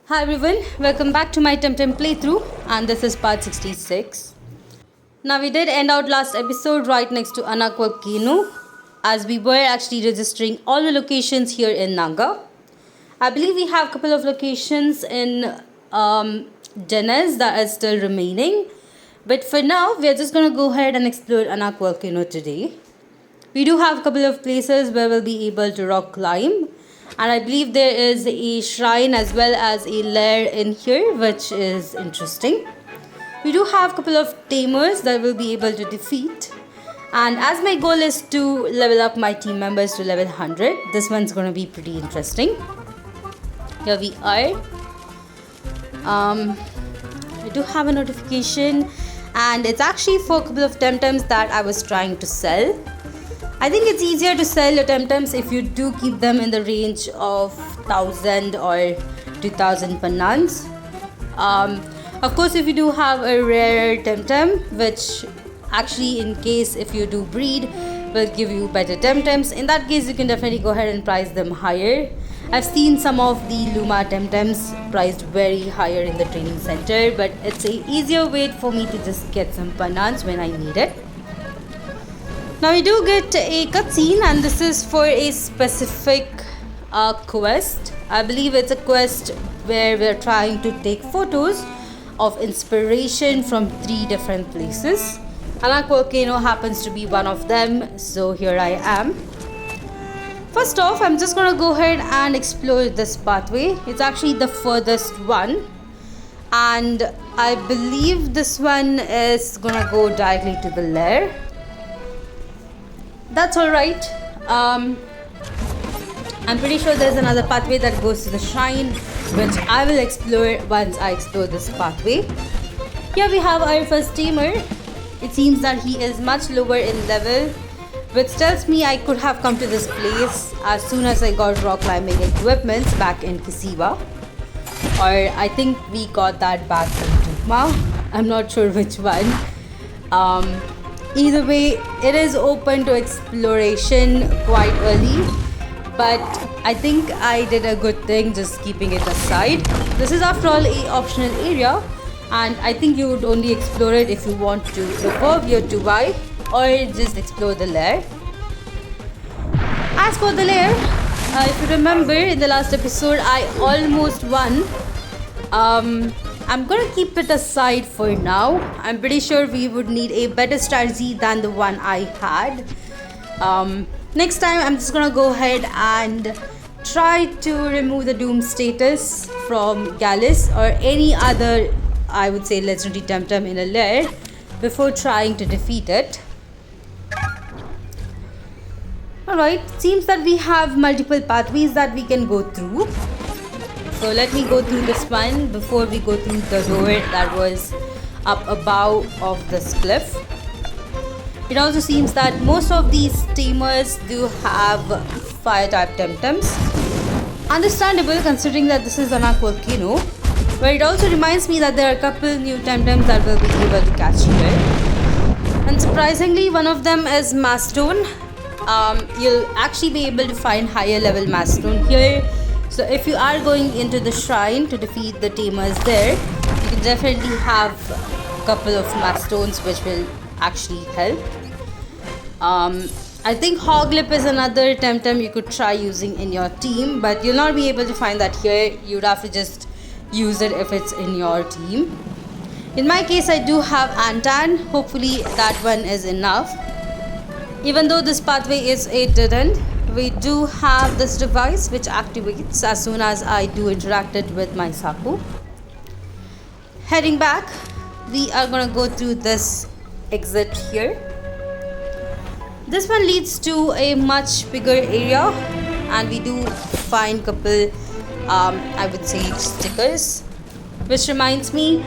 Hi everyone, welcome back to my TemTem playthrough, and this is part 66. Now we did end out last episode right next to Anak volcano, as we were actually registering all the locations here in Nanga. I believe we have a couple of locations in Denez that are still remaining, but for now we are just going to go ahead and explore Anak volcano today. We do have a couple of places where we'll be able to rock climb, and I believe there is a shrine as well as a lair in here, which is interesting. We do have a couple of tamers that we'll be able to defeat, and as my goal is to level up my team members to level 100, this one's going to be pretty interesting. Here we are. I do have a notification, and it's actually for a couple of TemTems that I was trying to sell. I think it's easier to sell your TemTems if you do keep them in the range of 1000 or 2000 panans. Of course, if you do have a rare TemTem, which actually in case if you do breed will give you better TemTems, in that case you can definitely go ahead and price them higher. I've seen some of the Luma TemTems priced very higher in the training center, but it's a easier way for me to just get some panans when I need it. Now we do get a cutscene, and this is for a specific quest. I believe it's a quest where we're trying to take photos of inspiration from 3 different places. Anak volcano happens to be one of them, so here I am. First off, I'm just going to go ahead and explore this pathway. It's actually the furthest one, and I believe this one is going to go directly to the lair. That's alright. I'm pretty sure there's another pathway that goes to the shrine, which I will explore once I explore this pathway. Here we have our first tamer. It seems that he is much lower in level, which tells me I could have come to this place as soon as I got rock climbing equipment back in Kisiwa. Or I think we got that back in Tukma. I'm not sure which one. Either way, it is open to exploration quite early, but I think I did a good thing just keeping it aside. This is after all a optional area, and I think you would only explore it if you want to evolve your 2i or just explore the lair. As for the lair, if you remember in the last episode I almost won. I'm gonna keep it aside for now. I'm pretty sure we would need a better strategy than the one I had. Next time I'm just gonna go ahead and try to remove the doom status from Gallus or any other, I would say, legendary TemTem in a lair before trying to defeat it. Alright, seems that we have multiple pathways that we can go through. So let me go through this one before we go through the door that was up above of this cliff. It also seems that most of these tamers do have fire type TemTems. Understandable considering that this is Anak volcano, but it also reminds me that there are a couple new TemTems that we'll be able to catch here. And surprisingly, one of them is Mastone. You'll actually be able to find higher level Mastone here. So if you are going into the shrine to defeat the tamers there, you can definitely have a couple of Mastones which will actually help. I think Hoglip is another TemTem you could try using in your team, but you'll not be able to find that here. You'd have to just use it if it's in your team. In my case, I do have Antan. Hopefully that one is enough. Even though this pathway is a dead end, we do have this device which activates as soon as I do interact it with my Saku. Heading back, we are going to go through this exit here. This one leads to a much bigger area, and we do find a couple, I would say, stickers. Which reminds me,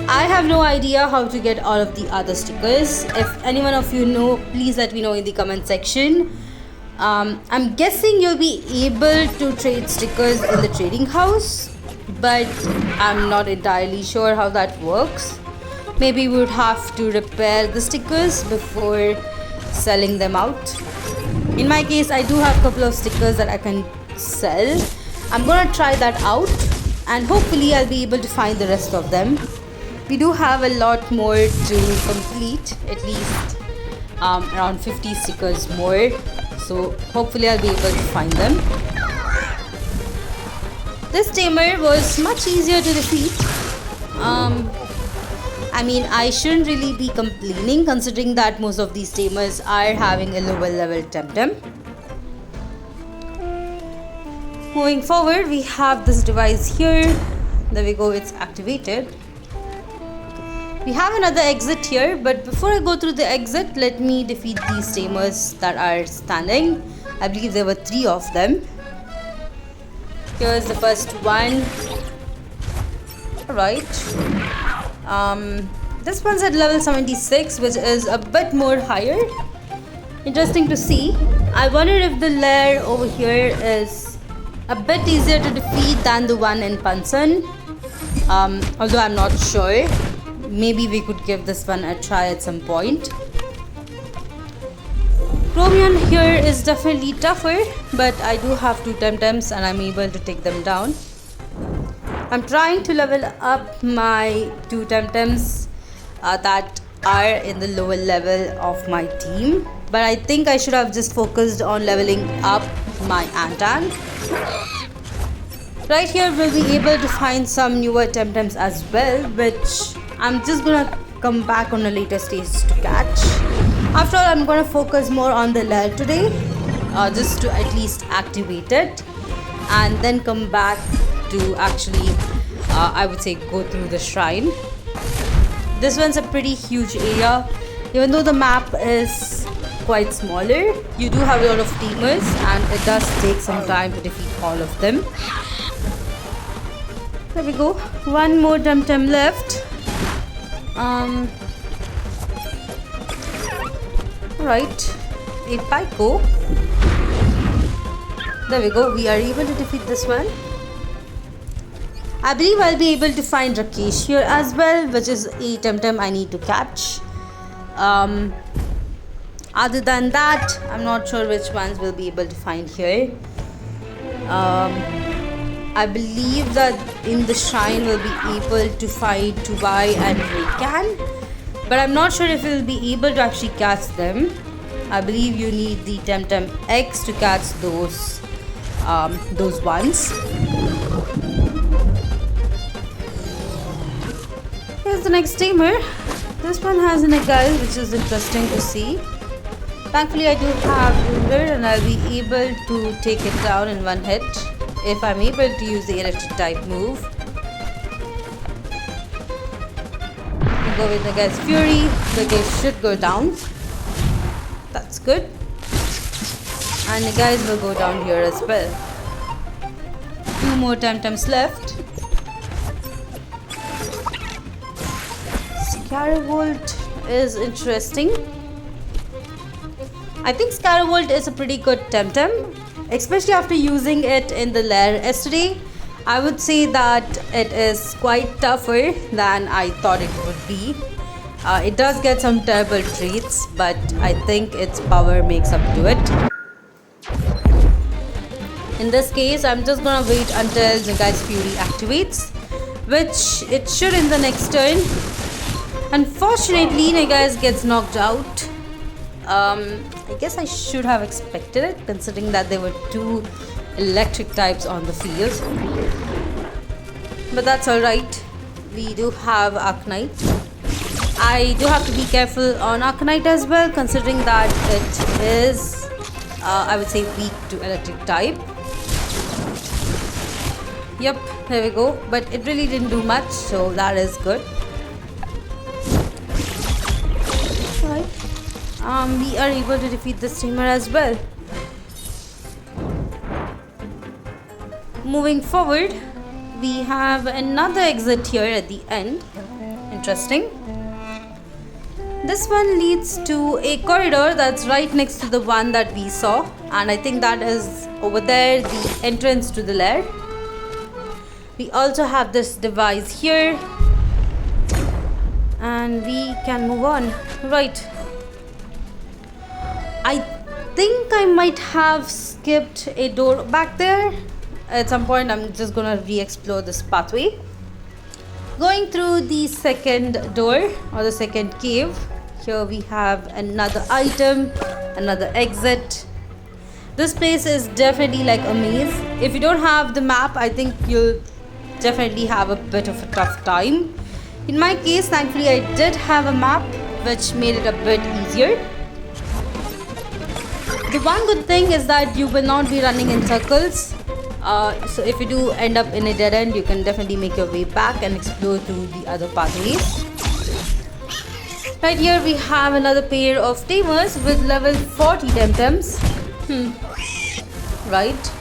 I have no idea how to get all of the other stickers. If anyone of you know, please let me know in the comment section. I'm guessing you'll be able to trade stickers in the trading house, but I'm not entirely sure how that works. Maybe we would have to repair the stickers before selling them out. In my case, I do have a couple of stickers that I can sell. I'm gonna try that out. and hopefully I'll be able to find the rest of them. We do have a lot more to complete, at least around 50 stickers more, so hopefully I'll be able to find them. This tamer was much easier to defeat. I mean, I shouldn't really be complaining considering that most of these tamers are having a lower level TemTem. Moving forward, we have this device here. There we go, it's activated. We have another exit here, but before I go through the exit, let me defeat these tamers that are standing. I believe there were 3 of them. Here's the first one. Alright. This one's at level 76, which is a bit more higher. Interesting to see. I wonder if the lair over here is a bit easier to defeat than the one in Pansan. Although I'm not sure. Maybe we could give this one a try at some point. Chromium here is definitely tougher, but I do have 2 TemTems and I'm able to take them down. I'm trying to level up my 2 TemTems that are in the lower level of my team, but I think I should have just focused on leveling up my Antan. Right here we'll be able to find some newer TemTems as well, which I'm just gonna come back on a later stage to catch. After all, I'm gonna focus more on the lair today, just to at least activate it, and then come back to actually, I would say, go through the shrine. This one's a pretty huge area. Even though the map is quite smaller, you do have a lot of tamers, and it does take some time to defeat all of them. There we go. One more TemTem left. Right, a Pyco. There we go, we are able to defeat this one. I believe I'll be able to find Rakesh here as well, which is a TemTem I need to catch. Other than that, I'm not sure which ones we'll be able to find here. I believe that in the shrine we'll be able to fight Tubai and Raycan, but I'm not sure if we'll be able to actually catch them. I believe you need the TemTem X to catch those ones. Here's the next tamer. This one has an Egal, which is interesting to see. Thankfully I do have Ruler and I'll be able to take it down in one hit if I'm able to use the electric type move. We'll go with the guy's Fury. The guy should go down. That's good. And the guys will go down here as well. 2 more TemTems left. Scaravolt is interesting. I think Scaravolt is a pretty good TemTem, especially after using it in the lair yesterday. I would say that it is quite tougher than I thought it would be. It does get some terrible traits, but I think its power makes up to it. In this case, I'm just gonna wait until the guy's Fury activates, which it should in the next turn. Unfortunately, Negais gets knocked out. I guess I should have expected it, considering that there were 2 electric types on the field. But that's alright. We do have Arcanite. I do have to be careful on Arcanite as well, considering that it is, I would say, weak to electric type. Yep, there we go. But it really didn't do much, so that is good. Alright. We are able to defeat this tamer as well. Moving forward, we have another exit here at the end. Interesting. This one leads to a corridor that's right next to the one that we saw, and I think that is over there, the entrance to the lair. We also have this device here, and we can move on. Right. I think I might have skipped a door back there. at some point I'm just gonna re-explore this pathway. Going through the second door or the second cave. Here we have another item, another exit. This place is definitely like a maze. If you don't have the map, I think you'll definitely have a bit of a tough time. In my case, thankfully I did have a map, which made it a bit easier. The one good thing is that you will not be running in circles. So if you do end up in a dead end, you can definitely make your way back and explore through the other pathways. Right here we have another pair of tamers with level 40 TemTems. Right.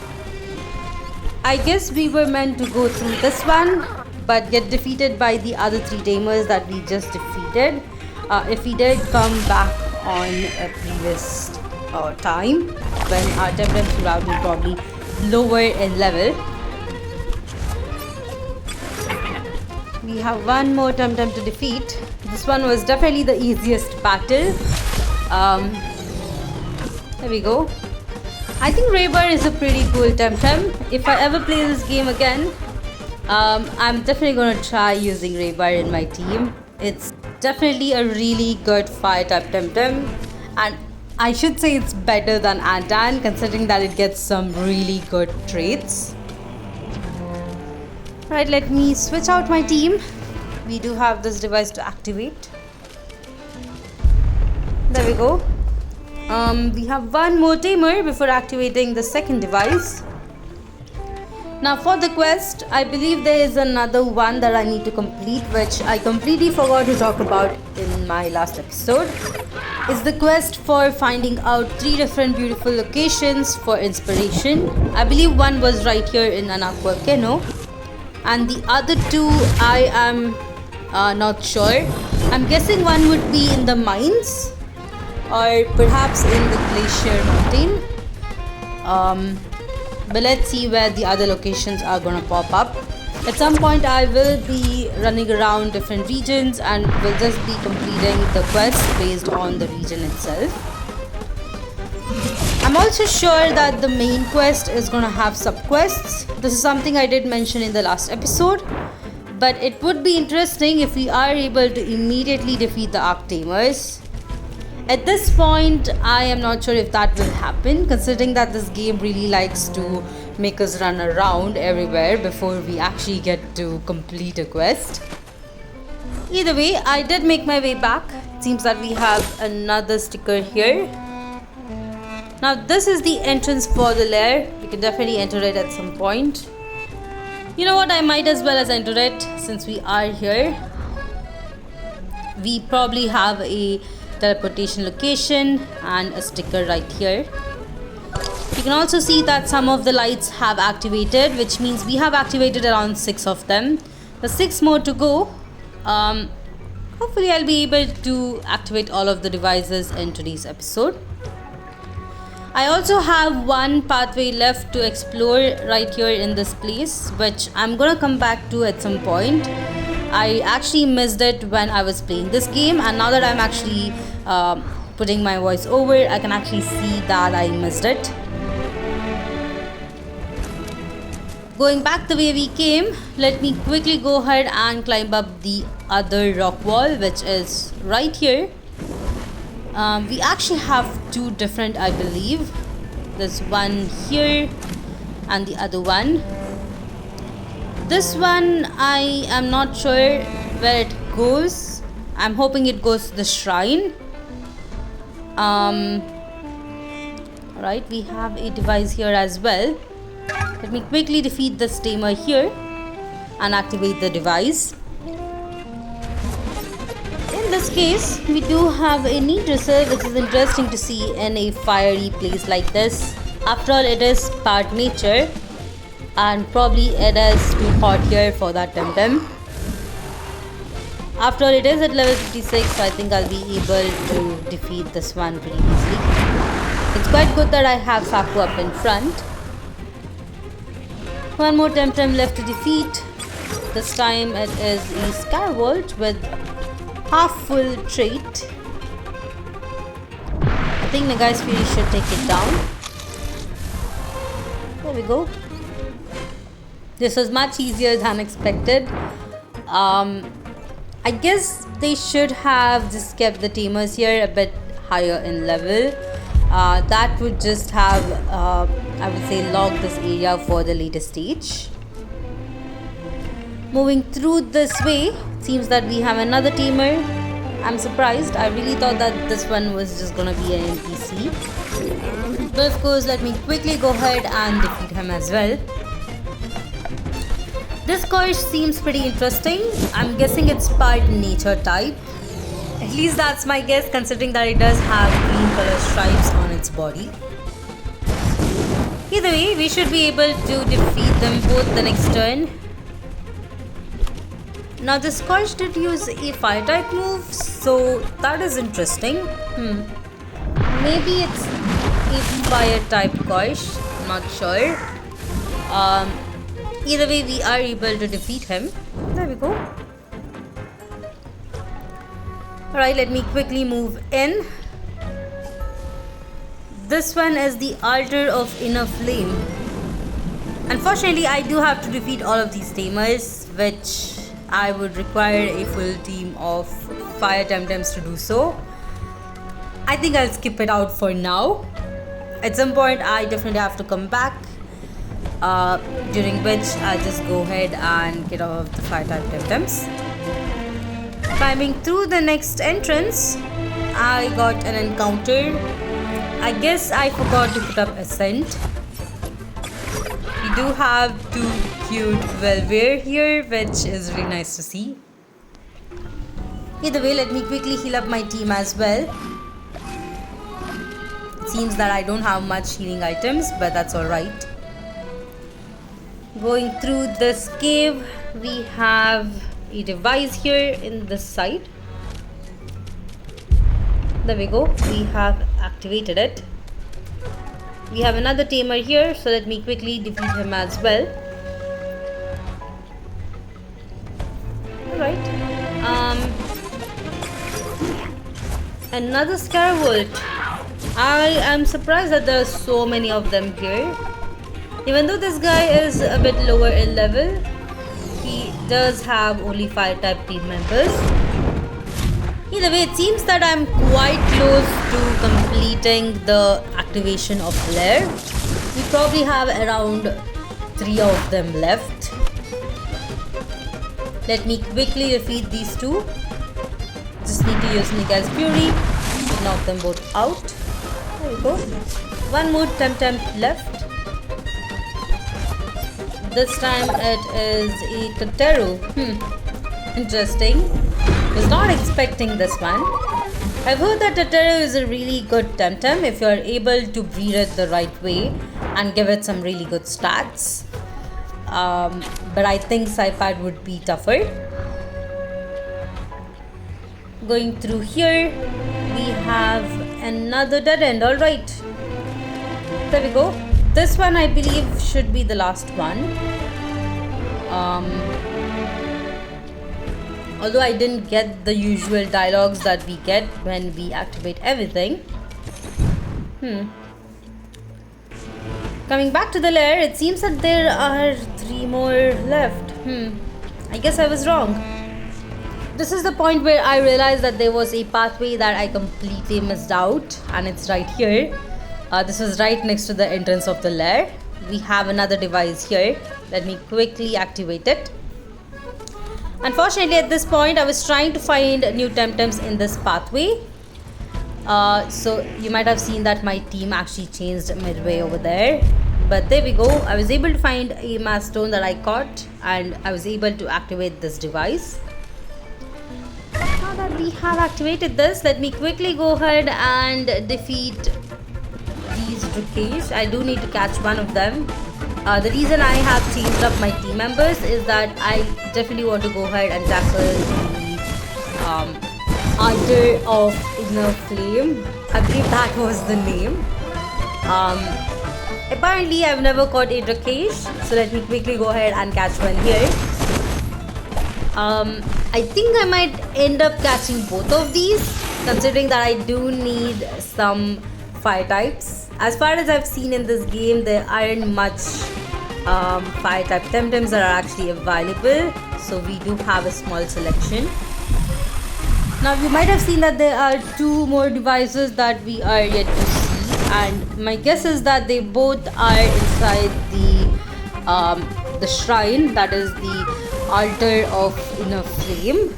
I guess we were meant to go through this one, but get defeated by the other 3 tamers that we just defeated. If we did come back on a previous time when our TemTems would have been probably lower in level. We have one more TemTem to defeat. This one was definitely the easiest battle. There we go. I think Raybar is a pretty cool TemTem. If I ever play this game again, I'm definitely gonna try using Raybar in my team. It's definitely a really good fire type TemTem, and I should say it's better than Antan, considering that it gets some really good traits. Right, let me switch out my team. We do have this device to activate. There we go. We have one more tamer before activating the second device. Now for the quest, I believe there is another one that I need to complete, which I completely forgot to talk about in my last episode. It's the quest for finding out 3 different beautiful locations for inspiration. I believe one was right here in Anakwa Keno, and the other 2 I am not sure. I'm guessing one would be in the mines or perhaps in the Glacier Mountain. But let's see where the other locations are gonna pop up. At some point I will be running around different regions and will just be completing the quest based on the region itself. I'm also sure that the main quest is gonna have subquests. This is something I did mention in the last episode, but it would be interesting if we are able to immediately defeat the Arctamers. At this point, I am not sure if that will happen, considering that this game really likes to make us run around everywhere before we actually get to complete a quest. Either way, I did make my way back. It seems that we have another sticker here. Now this is the entrance for the lair. We can definitely enter it at some point. You know what, I might as well as enter it since we are here. We probably have a teleportation location and a sticker right here. You can also see that some of the lights have activated, which means we have activated around 6 of them. There's 6 more to go. Hopefully I'll be able to activate all of the devices in today's episode. I also have one pathway left to explore right here in this place, which I'm gonna come back to at some point. I actually missed it when I was playing this game, and now that I'm actually putting my voice over, I can actually see that I missed it. Going back the way we came, let me quickly go ahead and climb up the other rock wall, which is right here. We actually have 2 different, I believe. There's one here and the other one. This one, I am not sure where it goes. I'm hoping it goes to the shrine. Right, we have a device here as well. Let me quickly defeat this tamer here and activate the device. In this case, we do have a neat result, which is interesting to see in a fiery place like this. After all, it is part nature, and probably it is too hot here for that TemTem. After all, it is at level 56, so I think I'll be able to defeat this one pretty easily. It's quite good that I have Saku up in front. One more TemTem left to defeat. This time it is a Scarwolt with half full trait. I think Nagai's Fury should take it down. There we go. This was much easier than expected. I guess they should have just kept the tamers here a bit higher in level. That would just have, I would say, logged this area for the later stage. Moving through this way, seems that we have another tamer. I'm surprised. I really thought that this one was just gonna be an NPC. But of course, let me quickly go ahead and defeat him as well. This course seems pretty interesting. I'm guessing it's part nature type. At least that's my guess, considering that it does have green color stripes on its body. Either way, we should be able to defeat them both the next turn. Now this Scorch did use a fire type move, so that is interesting. Maybe it's a fire type Scorch, not sure. Either way, we are able to defeat him. There we go. Alright, let me quickly move in. This one is the Altar of Inner Flame. Unfortunately, I do have to defeat all of these tamers, which I would require a full team of fire TemTems to do so. I think I'll skip it out for now. At some point, I definitely have to come back, during which I'll just go ahead and get all of the fire type TemTems. Climbing through the next entrance, I got an encounter. I guess I forgot to put up Ascent. We do have two cute Velvere here, which is really nice to see. Either way, let me quickly heal up my team as well. It seems that I don't have much healing items, but that's alright. Going through this cave, we have a device here in this side. There we go, we have activated it. We have another tamer here, so let me quickly defeat him as well. Alright. Another Scaravolt. I am surprised that there are so many of them here. Even though this guy is a bit lower in level, he does have only fire type team members. Either way, it seems that I'm quite close to completing the activation of Lair. We probably have around 3 of them left. Let me quickly defeat these two. Just need to use Nigaz Fury to knock them both out. There we go. One more TemTem left. This time it is a Totoro. Interesting. Was not expecting this one. I've heard that Totoro is a really good TemTem if you're able to breed it the right way and give it some really good stats. But I think Sci-Pad would be tougher. Going through here, we have another dead end. Alright. There we go. This one I believe should be the last one. Although I didn't get the usual dialogues that we get when we activate everything. Coming back to the lair, it seems that there are 3 more left. I guess I was wrong. This is the point where I realized that there was a pathway that I completely missed out, and it's right here. This is right next to the entrance of the lair. We have another device here. Let me quickly activate it. Unfortunately, at this point, I was trying to find new TemTems in this pathway. So you might have seen that my team actually changed midway over there. But there we go. I was able to find a mass stone that I caught, and I was able to activate this device. Now that we have activated this, let me quickly go ahead and defeat these Drukesh. I do need to catch one of them. The reason I have changed up my team members is that I definitely want to go ahead and tackle the Altar of Inner Flame. I believe that was the name. Apparently I've never caught a Drukesh, so let me quickly go ahead and catch one here. I think I might end up catching both of these, considering that I do need some fire types. As far as I've seen in this game, there aren't much fire type TemTems that are actually available. So we do have a small selection. Now you might have seen that there are 2 more devices that we are yet to see, and my guess is that they both are inside the shrine, that is the altar of inner flame.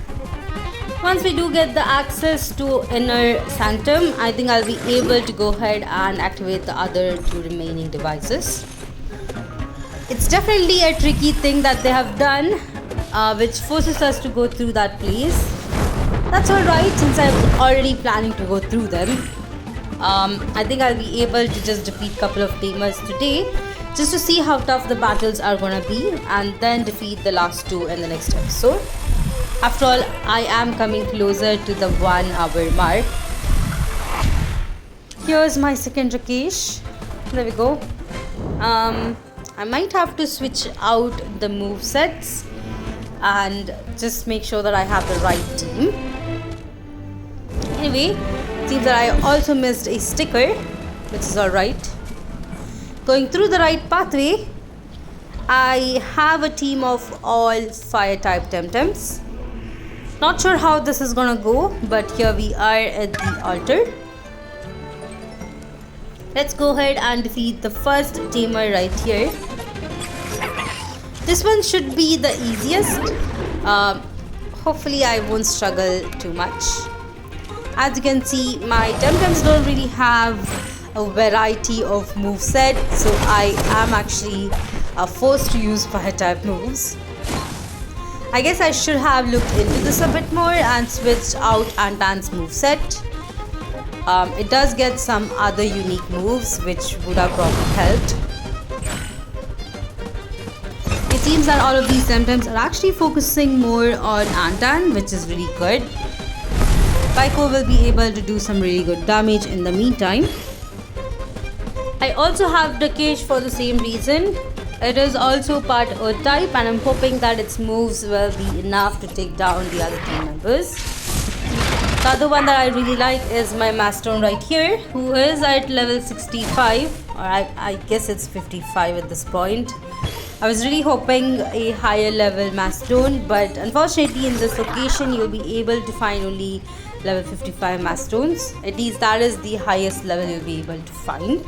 Once we do get the access to inner sanctum, I think I'll be able to go ahead and activate the other 2 remaining devices. It's definitely a tricky thing that they have done, which forces us to go through that place. That's alright, since I'm already planning to go through them. I think I'll be able to just defeat a couple of tamers today, just to see how tough the battles are gonna be, and then defeat the last 2 in the next episode. After all, I am coming closer to the 1 hour mark. Here's my second Rakesh. There we go. I might have to switch out the move sets and just make sure that I have the right team. Anyway, it seems that I also missed a sticker, which is alright. Going through the right pathway, I have a team of all fire type TemTems. Not sure how this is gonna go, but here we are at the altar. Let's go ahead and defeat the first tamer right here. This one should be the easiest. Hopefully I won't struggle too much. As you can see, my TemTems don't really have a variety of moveset, so I am actually forced to use fire type moves. I guess I should have looked into this a bit more and switched out Antan's moveset. It does get some other unique moves which would have probably helped. It seems that all of these TemTems are actually focusing more on Antan, which is really good. Pyko will be able to do some really good damage in the meantime. I also have Rakesh for the same reason. It is also part Earth type, and I'm hoping that its moves will be enough to take down the other team members. The other one that I really like is my Mastone right here, who is at level 65, or I guess it's 55 at this point. I was really hoping a higher level Mastone, but unfortunately in this location you'll be able to find only level 55 Mastones. At least that is the highest level you'll be able to find.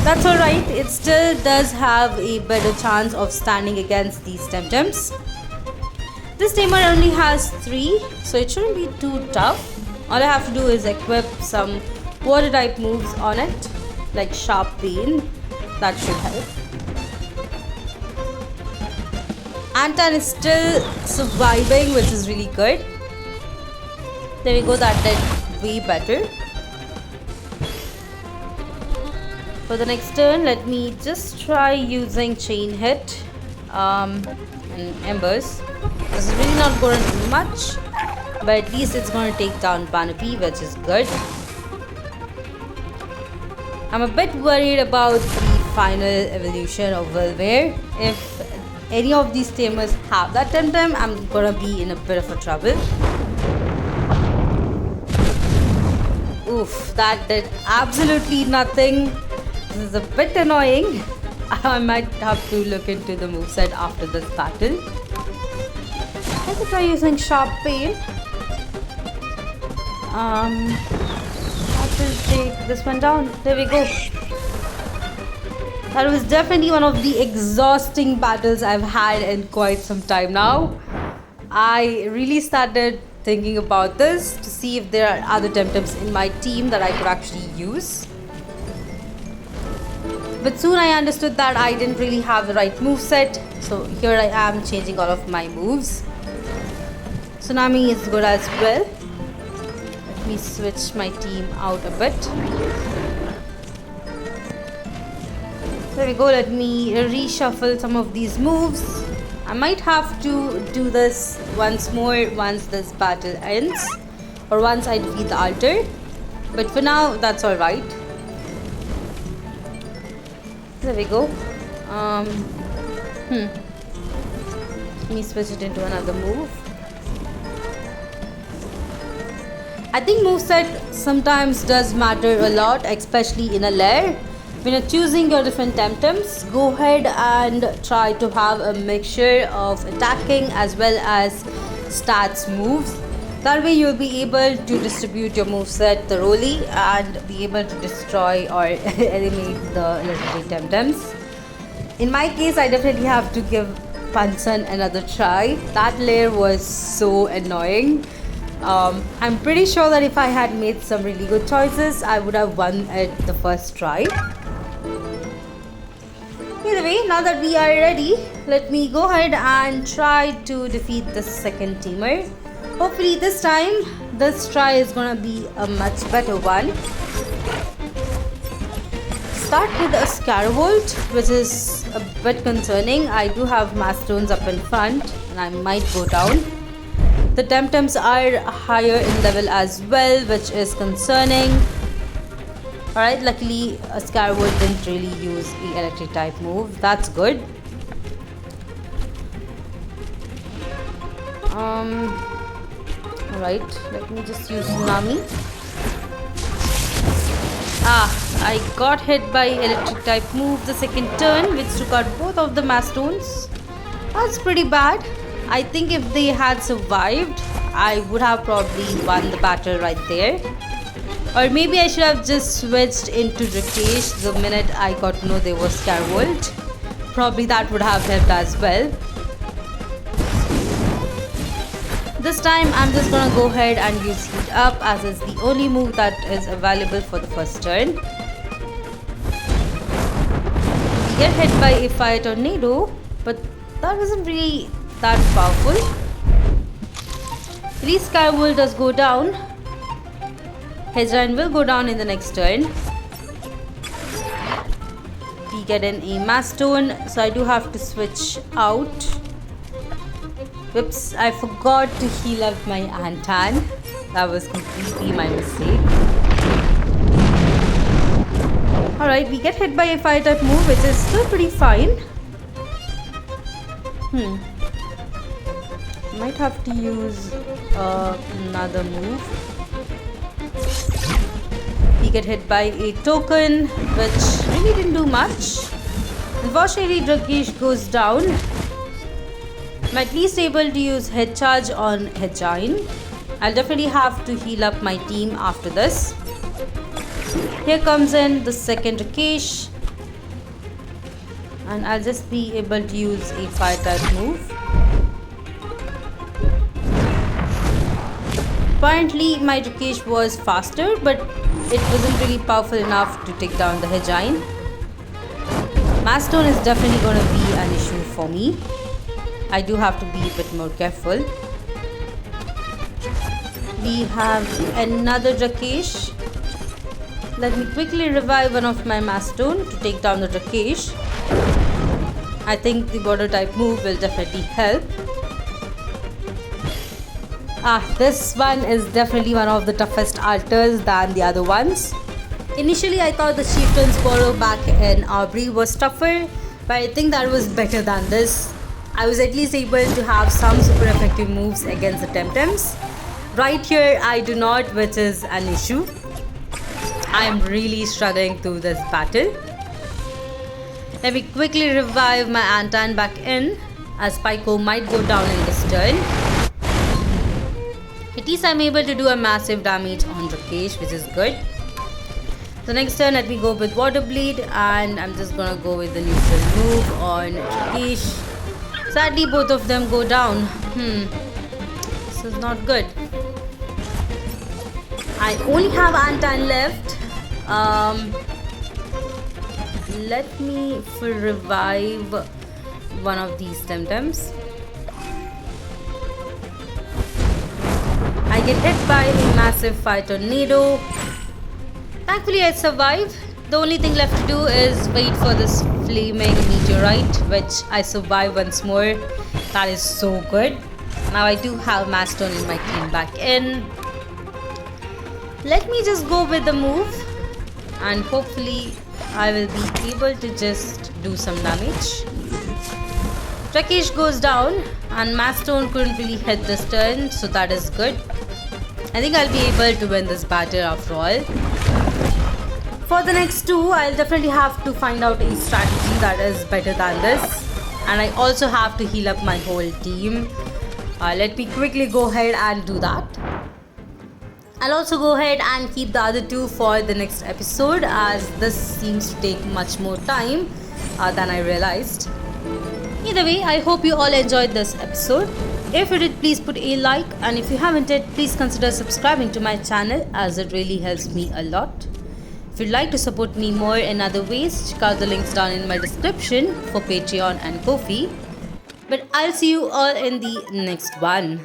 That's alright, it still does have a better chance of standing against these TemTems. This tamer only has 3, so it shouldn't be too tough. All I have to do is equip some water type moves on it, like Sharp Pain. That should help. Antan is still surviving, which is really good. There we go, that did way better. For the next turn, let me just try using Chain Hit and Embers. This is really not going to do much, but at least it's going to take down Banapi, which is good. I'm a bit worried about the final evolution of Wilware. If any of these tamers have that TemTem, I'm going to be in a bit of a trouble. Oof, that did absolutely nothing. This is a bit annoying. I might have to look into the moveset after this battle. Let's try using Sharp Pain. That will take this one down. There we go. That was definitely one of the exhausting battles I've had in quite some time now. I really started thinking about this to see if there are other TemTems in my team that I could actually use. But soon I understood that I didn't really have the right moveset, so here I am changing all of my moves. Tsunami is good as well. Let me switch my team out a bit. There we go, let me reshuffle some of these moves. I might have to do this once more once this battle ends, or once I defeat the altar. But for now, that's alright. There we go. Let me switch it into another move. I think moveset sometimes does matter a lot, especially in a lair. When you're choosing your different TemTems, go ahead and try to have a mixture of attacking as well as stats moves. That way you'll be able to distribute your moveset thoroughly and be able to destroy or eliminate the legendary TemTems. In my case, I definitely have to give Pansan another try. That layer was so annoying. I'm pretty sure that if I had made some really good choices, I would have won at the first try. Either way, now that we are ready, let me go ahead and try to defeat the second teamer. Hopefully this time, this try is gonna be a much better one. Start with a Scaravolt, which is a bit concerning. I do have Mastones up in front and I might go down. The TemTems are higher in level as well, which is concerning. Alright, luckily a Scaravolt didn't really use the electric type move. That's good. Alright, let me just use Tsunami. I got hit by electric type move the second turn, which took out both of the Mastones. That's pretty bad. I think if they had survived, I would have probably won the battle right there. Or maybe I should have just switched into Rakesh the minute I got to know there was Scaravolt. Probably that would have helped as well. This time I'm just gonna go ahead and use Heat Up, as is the only move that is available for the first turn. We get hit by a Fire Tornado, but that wasn't really that powerful. At least Scaravolt does go down. Hedgeline will go down in the next turn. We get in a Mastone, so I do have to switch out. Whoops, I forgot to heal up my Antan. That was completely my mistake. Alright, we get hit by a fire type move, which is still pretty fine. Might have to use another move. We get hit by a token, which really didn't do much. Unfortunately, Rakesh goes down. I'm at least able to use Head Charge on Hedgine. I'll definitely have to heal up my team after this. Here comes in the second Rakesh. And I'll just be able to use a fire type move. Apparently my Rakesh was faster, but it wasn't really powerful enough to take down the Hedgine. Mastone is definitely going to be an issue for me. I do have to be a bit more careful. We have another Rakesh. Let me quickly revive one of my Mastone to take down the Rakesh. I think the border type move will definitely help. This one is definitely one of the toughest altars than the other ones. Initially I thought the Chieftain's Borrow back in Aubrey was tougher, but I think that was better than this. I was at least able to have some super effective moves against the TemTems. Right here I do not, which is an issue. I am really struggling through this battle. Let me quickly revive my Antan back in, as Pyko might go down in this turn. At least I'm able to do a massive damage on Rakesh, which is good. The next turn, let me go with Water Bleed, and I'm just gonna go with the neutral move on Rakesh. Sadly, both of them go down. This is not good. I only have Antan left. Let me revive one of these TemTems. I get hit by a massive fire tornado. Thankfully I survive. The only thing left to do is wait for this flaming meteorite, which I survive once more. That is so good. Now I do have Mastone in my team back in. Let me just go with the move, and hopefully I will be able to just do some damage. Rakesh goes down, and Mastone couldn't really hit this turn, so that is good. I think I'll be able to win this battle after all. For the next two, I'll definitely have to find out a strategy that is better than this. And I also have to heal up my whole team. Let me quickly go ahead and do that. I'll also go ahead and keep the other two for the next episode, as this seems to take much more time than I realized. Either way, I hope you all enjoyed this episode. If you did, please put a like, and if you haven't yet, please consider subscribing to my channel, as it really helps me a lot. If you'd like to support me more in other ways, check out the links down in my description for Patreon and Ko-fi. But I'll see you all in the next one.